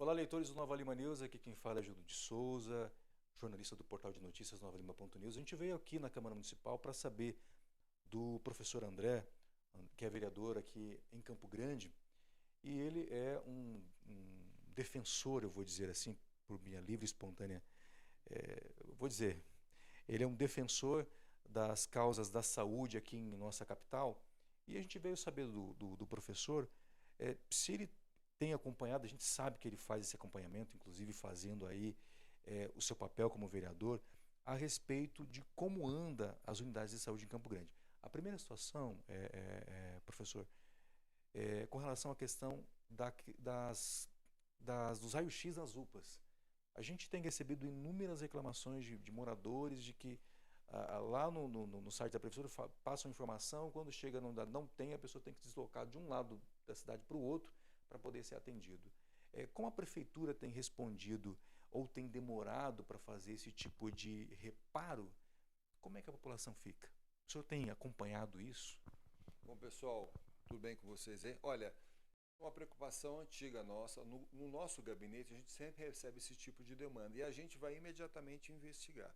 Olá, leitores do Nova Lima News, aqui quem fala é Júlio de Souza, jornalista do portal de notícias novalima.news. A gente veio aqui na Câmara Municipal para saber do professor André, que é vereador aqui em Campo Grande, e ele é um defensor, eu vou dizer assim, por minha livre e espontânea, vou dizer, ele é um defensor das causas da saúde aqui em nossa capital, e a gente veio saber do professor se ele tem acompanhado, a gente sabe que ele faz esse acompanhamento, inclusive fazendo aí o seu papel como vereador, a respeito de como anda as unidades de saúde em Campo Grande. A primeira situação, professor, com relação à questão dos raios-x das UPAs. A gente tem recebido inúmeras reclamações de moradores de que lá no site da prefeitura passam informação, quando chega na unidade não tem, a pessoa tem que se deslocar de um lado da cidade para o outro para poder ser atendido. Como a prefeitura tem respondido ou tem demorado para fazer esse tipo de reparo, como é que a população fica? O senhor tem acompanhado isso? Bom, pessoal, tudo bem com vocês aí? Olha, uma preocupação antiga nossa, no nosso gabinete a gente sempre recebe esse tipo de demanda e a gente vai imediatamente investigar.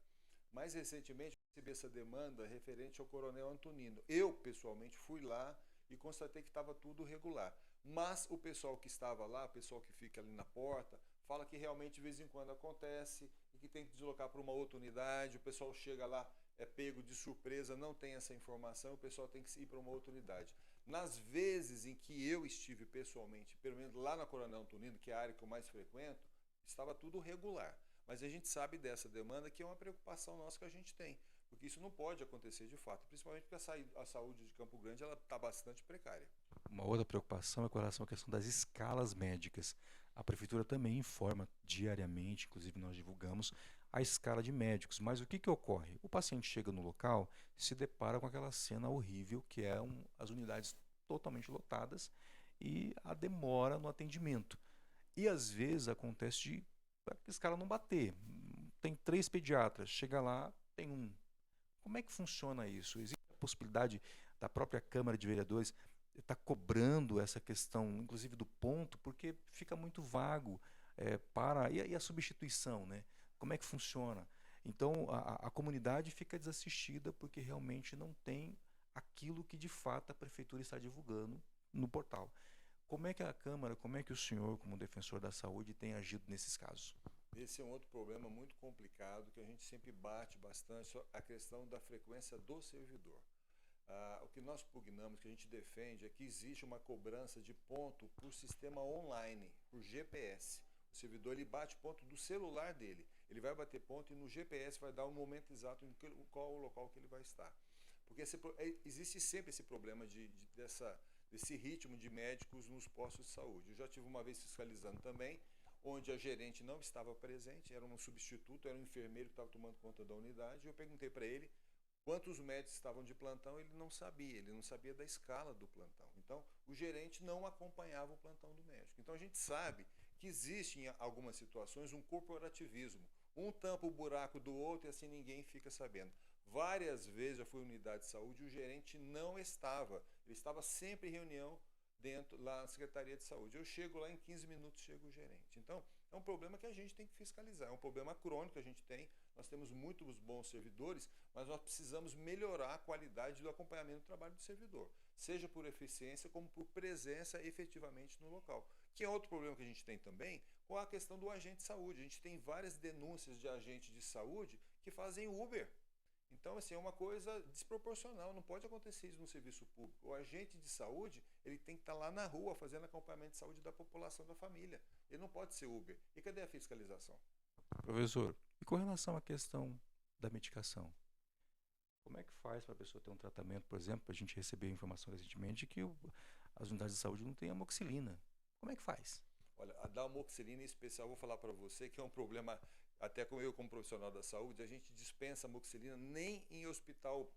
Mais recentemente, eu recebi essa demanda referente ao Coronel Antonino. Eu, pessoalmente, fui lá e constatei que estava tudo regular. Mas o pessoal que estava lá, o pessoal que fica ali na porta, fala que realmente de vez em quando acontece e que tem que deslocar para uma outra unidade, o pessoal chega lá, é pego de surpresa, não tem essa informação, o pessoal tem que ir para uma outra unidade. Nas vezes em que eu estive pessoalmente, pelo menos lá na Coronel Antonino, que é a área que eu mais frequento, estava tudo regular. Mas a gente sabe dessa demanda, que é uma preocupação nossa que a gente tem, porque isso não pode acontecer de fato, principalmente porque a saúde de Campo Grande está bastante precária. Uma outra preocupação é com relação à questão das escalas médicas. A prefeitura também informa diariamente, inclusive nós divulgamos, a escala de médicos. Mas o que ocorre? O paciente chega no local, se depara com aquela cena horrível que é as unidades totalmente lotadas e a demora no atendimento. E às vezes acontece de a escala não bater. Tem 3 pediatras, chega lá, tem um. Como é que funciona isso? Existe a possibilidade da própria Câmara de Vereadores estar cobrando essa questão, inclusive do ponto, porque fica muito vago e a substituição, né? Como é que funciona? Então a comunidade fica desassistida porque realmente não tem aquilo que de fato a prefeitura está divulgando no portal. Como é que a Câmara, como é que o senhor, como defensor da saúde, tem agido nesses casos? Esse é um outro problema muito complicado que a gente sempre bate bastante, a questão da frequência do servidor. O que nós pugnamos, que a gente defende, é que existe uma cobrança de ponto por sistema online, por GPS. O servidor ele bate ponto do celular dele. Ele vai bater ponto e no GPS vai dar o momento exato em qual o local que ele vai estar. Porque existe sempre esse problema desse ritmo de médicos nos postos de saúde. Eu já tive uma vez fiscalizando também, onde a gerente não estava presente, era um substituto, era um enfermeiro que estava tomando conta da unidade, e eu perguntei para ele quantos médicos estavam de plantão, ele não sabia da escala do plantão. Então, o gerente não acompanhava o plantão do médico. Então, a gente sabe que existe em algumas situações um corporativismo. Um tampa o buraco do outro e assim ninguém fica sabendo. Várias vezes já fui em unidade de saúde e o gerente não estava. Ele estava sempre em reunião lá na Secretaria de Saúde. Eu chego lá, em 15 minutos chega o gerente. Então, é um problema que a gente tem que fiscalizar, é um problema crônico que a gente tem. Nós temos muitos bons servidores, mas nós precisamos melhorar a qualidade do acompanhamento do trabalho do servidor, seja por eficiência como por presença efetivamente no local. Que é outro problema que a gente tem também com a questão do agente de saúde. A gente tem várias denúncias de agentes de saúde que fazem Uber. Então, assim, é uma coisa desproporcional, não pode acontecer isso no serviço público. O agente de saúde, ele tem que estar lá na rua fazendo acompanhamento de saúde da população, da família. Ele não pode ser Uber. E cadê a fiscalização? Professor, e com relação à questão da medicação? Como é que faz para a pessoa ter um tratamento, por exemplo, a gente recebeu informação recentemente que as unidades de saúde não têm amoxicilina. Como é que faz? Olha, a da amoxicilina em especial, vou falar para você que é um problema, até como profissional da saúde, a gente dispensa amoxicilina, nem em hospital,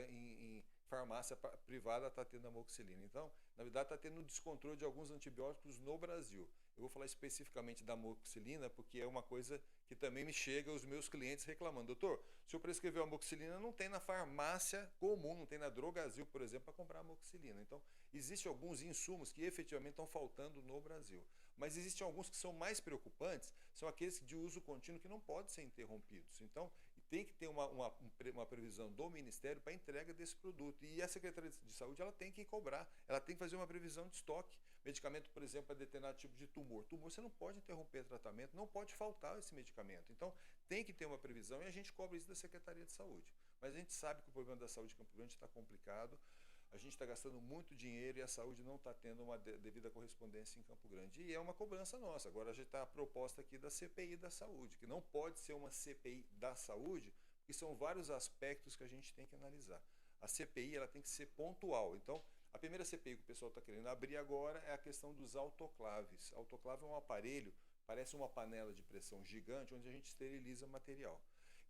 em farmácia privada está tendo amoxicilina. Então, na verdade, está tendo um descontrole de alguns antibióticos no Brasil. Eu vou falar especificamente da amoxicilina, porque é uma coisa que também me chega os meus clientes reclamando. Doutor, o senhor prescreveu amoxicilina, não tem na farmácia comum, não tem na Drogazil, por exemplo, para comprar amoxicilina. Então, existem alguns insumos que efetivamente estão faltando no Brasil. Mas existem alguns que são mais preocupantes, são aqueles de uso contínuo que não podem ser interrompidos. Então, tem que ter uma previsão do Ministério para a entrega desse produto. E a Secretaria de Saúde ela tem que cobrar, ela tem que fazer uma previsão de estoque. Medicamento, por exemplo, para determinado tipo de tumor. Tumor, você não pode interromper tratamento, não pode faltar esse medicamento. Então, tem que ter uma previsão e a gente cobra isso da Secretaria de Saúde. Mas a gente sabe que o problema da saúde em Campo Grande está complicado. A gente está gastando muito dinheiro e a saúde não está tendo uma devida correspondência em Campo Grande. E é uma cobrança nossa. Agora a gente está a proposta aqui da CPI da saúde, que não pode ser uma CPI da saúde, porque são vários aspectos que a gente tem que analisar. A CPI ela tem que ser pontual. Então, a primeira CPI que o pessoal está querendo abrir agora é a questão dos autoclaves. Autoclave é um aparelho, parece uma panela de pressão gigante, onde a gente esteriliza material.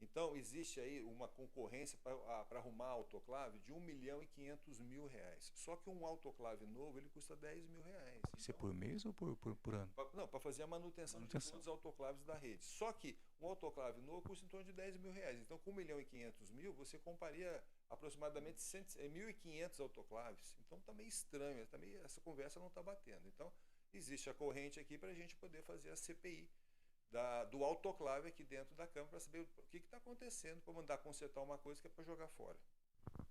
Então, existe aí uma concorrência para arrumar autoclave de R$ 1.500.000. Só que um autoclave novo, ele custa R$ 10.000. Isso é por mês ou por ano? Não, para fazer a manutenção de todos os autoclaves da rede. Só que um autoclave novo custa em torno de R$ 10.000. Então, com R$ 1.500.000, você compraria aproximadamente 1.500 autoclaves. Então, está meio estranho, essa conversa não está batendo. Então, existe a corrente aqui para a gente poder fazer a CPI do autoclave aqui dentro da Câmara para saber o que está acontecendo, para mandar consertar uma coisa que é para jogar fora.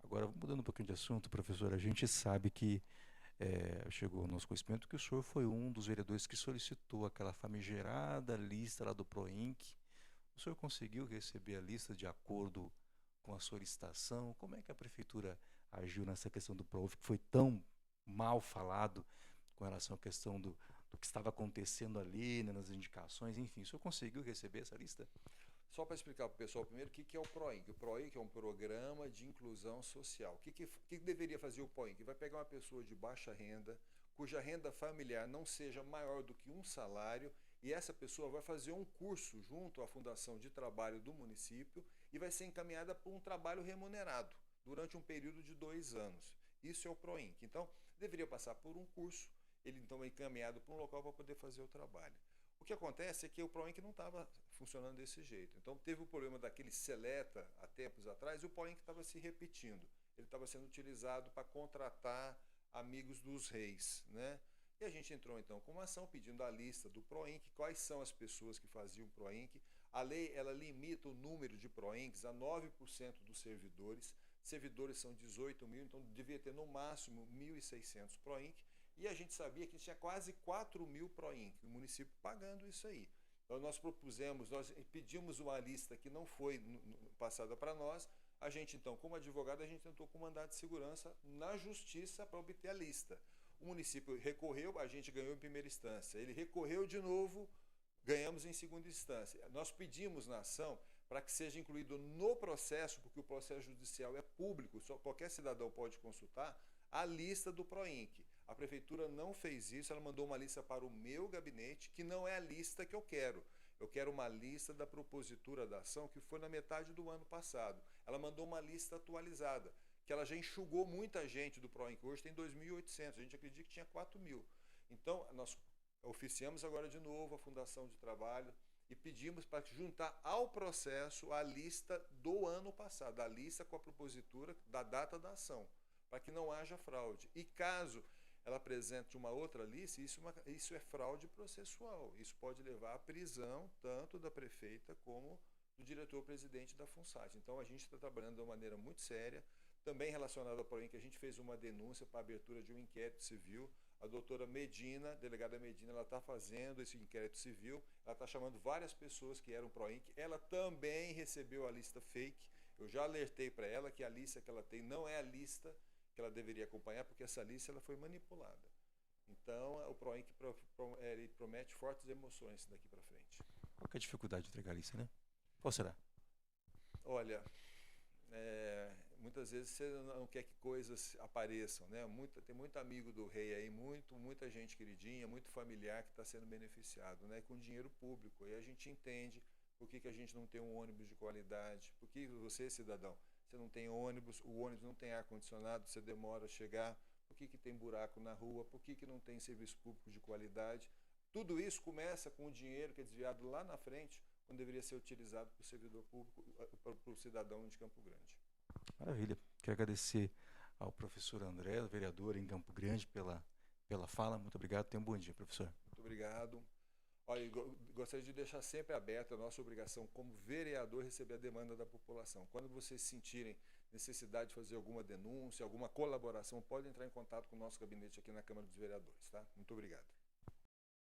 Agora, mudando um pouquinho de assunto, professor, a gente sabe que chegou ao nosso conhecimento que o senhor foi um dos vereadores que solicitou aquela famigerada lista lá do PROINC. O senhor conseguiu receber a lista de acordo com a solicitação? Como é que a prefeitura agiu nessa questão do PROUF, que foi tão mal falado com relação à questão do que estava acontecendo ali, né, nas indicações, enfim, o senhor conseguiu receber essa lista? Só para explicar para o pessoal primeiro o que é o PROINC. O PROINC é um programa de inclusão social. O que deveria fazer o PROINC? Vai pegar uma pessoa de baixa renda, cuja renda familiar não seja maior do que um salário, e essa pessoa vai fazer um curso junto à Fundação de Trabalho do município e vai ser encaminhada para um trabalho remunerado durante um período de 2 anos. Isso é o PROINC. Então, deveria passar por um curso, ele então é encaminhado para um local para poder fazer o trabalho. O que acontece é que o PROINC não estava funcionando desse jeito. Então teve o problema daquele Seleta há tempos atrás e o PROINC estava se repetindo. Ele estava sendo utilizado para contratar amigos dos reis, né? E a gente entrou então com uma ação pedindo a lista do PROINC, quais são as pessoas que faziam PROINC. A lei ela limita o número de PROINCs a 9% dos servidores. Servidores são 18 mil, então devia ter no máximo 1.600 PROINC. E a gente sabia que tinha quase 4.000 PROINC, o município pagando isso aí. Então nós pedimos uma lista que não foi passada para nós. A gente então, como advogado, a gente tentou com mandado de segurança na justiça para obter a lista. O município recorreu, a gente ganhou em primeira instância. Ele recorreu de novo, ganhamos em segunda instância. Nós pedimos na ação para que seja incluído no processo, porque o processo judicial é público, só qualquer cidadão pode consultar, a lista do PROINC. A prefeitura não fez isso, ela mandou uma lista para o meu gabinete, que não é a lista que eu quero. Eu quero uma lista da propositura da ação, que foi na metade do ano passado. Ela mandou uma lista atualizada, que ela já enxugou muita gente do PROINC. Hoje tem 2.800, a gente acredita que tinha 4.000. Então, nós oficiamos agora de novo a Fundação de Trabalho e pedimos para juntar ao processo a lista do ano passado, a lista com a propositura da data da ação, para que não haja fraude. E caso ela apresente uma outra lista, isso é fraude processual. Isso pode levar à prisão tanto da prefeita como do diretor-presidente da FUNSAT. Então a gente está trabalhando de uma maneira muito séria. Também relacionado ao PROINC, a gente fez uma denúncia para a abertura de um inquérito civil. A doutora Medina, delegada Medina, ela está fazendo esse inquérito civil. Ela está chamando várias pessoas que eram PROINC. Ela também recebeu a lista fake. Eu já alertei para ela que a lista que ela tem não é a lista que ela deveria acompanhar, porque essa lista ela foi manipulada. Então, o PROINC ele promete fortes emoções daqui para frente. Qual que é a dificuldade de entregar a lista, né? Qual será? Olha, muitas vezes você não quer que coisas apareçam, né? Tem muito amigo do rei aí, muita gente queridinha, muito familiar que está sendo beneficiado, né? Com dinheiro público. E a gente entende por que a gente não tem um ônibus de qualidade, por que você, cidadão, você não tem ônibus, o ônibus não tem ar-condicionado, você demora a chegar, por que tem buraco na rua, por que não tem serviço público de qualidade. Tudo isso começa com o dinheiro que é desviado lá na frente, quando deveria ser utilizado para o servidor público, para o cidadão de Campo Grande. Maravilha. Quero agradecer ao professor André, vereador em Campo Grande, pela fala. Muito obrigado. Tenha um bom dia, professor. Muito obrigado. obrigado. Olha, gostaria de deixar sempre aberta a nossa obrigação como vereador receber a demanda da população. Quando vocês sentirem necessidade de fazer alguma denúncia, alguma colaboração, podem entrar em contato com o nosso gabinete aqui na Câmara dos Vereadores, tá? Muito obrigado.